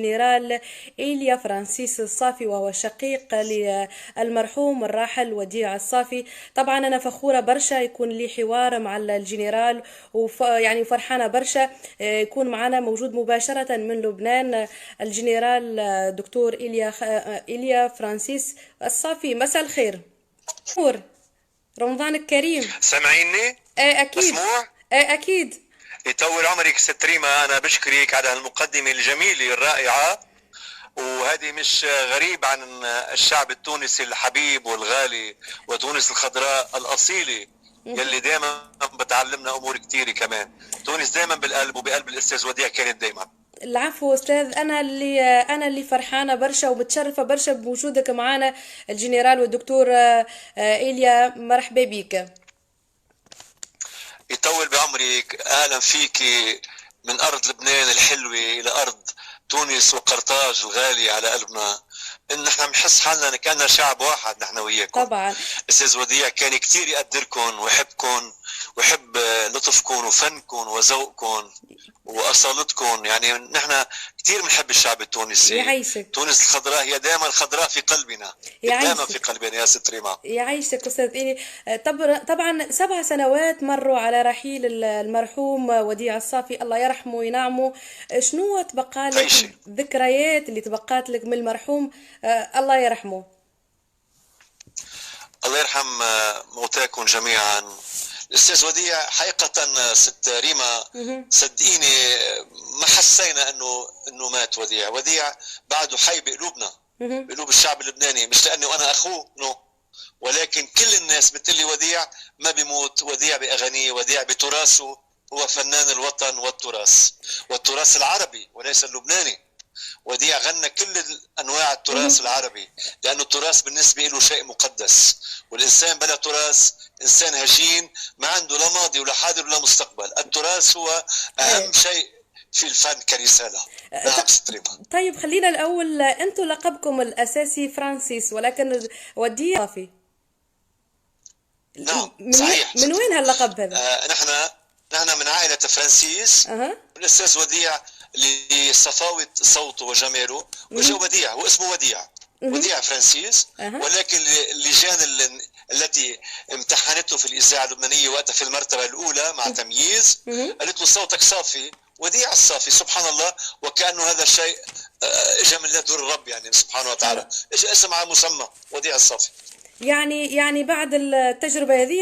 جنرال إيليا فرانسيس الصافي، وهو شقيق للمرحوم الراحل وديع الصافي. طبعا أنا فخورة برشا يكون لي حوار مع الجنرال، يعني فرحانة برشا يكون معنا موجود مباشرة من لبنان الجنرال دكتور إيليا فرانسيس الصافي. مساء الخير. نور، رمضانك كريم. سامعيني؟ ايه أكيد. مسموع؟ ايه أكيد. يطول عمرك ست ريما، أنا بشكرك على المقدمة الجميلة الرائعة. وهذه مش غريب عن الشعب التونسي الحبيب والغالي، وتونس الخضراء الأصيلة يلي دائما بتعلمنا أمور كتيرة. كمان تونس دائما بالقلب، وبقلب الأستاذ وديع كانت دائما. العفو استاذ، انا اللي فرحانه برشا ومتشرفه برشا بوجودك معنا الجنرال والدكتور ايليا. مرحبا بك. يطول بعمرك، أهلا فيك من أرض لبنان الحلوة إلى أرض تونس وقرطاج الغالي على قلبنا. إن نحن بنحس حالنا كأننا شعب واحد نحن وياكم. طبعا. أستاذ وديع كان كتير يقدركم ويحبكم، ويحب لطفكم وفنكم وذوقكم وأصالتكم. يعني نحن كتير بنحب الشعب التونسي. يعيشك. تونس الخضراء هي دائما خضراء في قلبنا، دائما في يعيشك. قلبنا يا ست ريما. يعيشك استاذ إيلي. طبعا 7 سنوات مروا على رحيل المرحوم وديع الصافي، الله يرحمه وينعمه. شنو تبقى لك تعيشي. الذكريات اللي تبقات لك من المرحوم؟ الله يرحمه. الله يرحم موتاكم جميعا. الاستاذ وديع حقيقة ست ريما، مهم. صدقيني ما حسينا انه مات وديع. وديع بعده حي بقلوبنا، مهم. بقلوب الشعب اللبناني. مش لاني وانا اخوه نو، ولكن كل الناس بتقلي وديع ما بيموت. وديع باغانيه، وديع بتراثه. هو فنان الوطن والتراث، والتراث العربي وليس اللبناني. وديع غنى كل انواع التراث مهم. العربي، لانه التراث بالنسبه له شيء مقدس. والانسان بلا تراث انسان هجين، ما عنده لا ماضي ولا حاضر ولا مستقبل. التراث هو اهم إيه. شيء في الفن كرساله. نعم ستريما. طيب خلينا الأول، أنتوا لقبكم الأساسي فرانسيس، ولكن وديع صافي. نعم من وين صحيح من وين ستريما. هاللقب هذا؟ نحن من عائله فرانسيس. أها. الاستاذ وديع لصفاوه صوته وجماله وجه مهم. وديع، واسمه وديع. مهم. وديع فرانسيس. أها. ولكن اللجان التي امتحنته في الاذاعه اللبنانيه وقتها في المرتبه الاولى مع تمييز، مهم. قالت له صوتك صافي، وديع الصافي. سبحان الله، وكانه هذا الشيء اجى من لدن الرب، يعني سبحانه وتعالى اجى اسم على مسمى وديع الصافي. يعني بعد التجربة هذه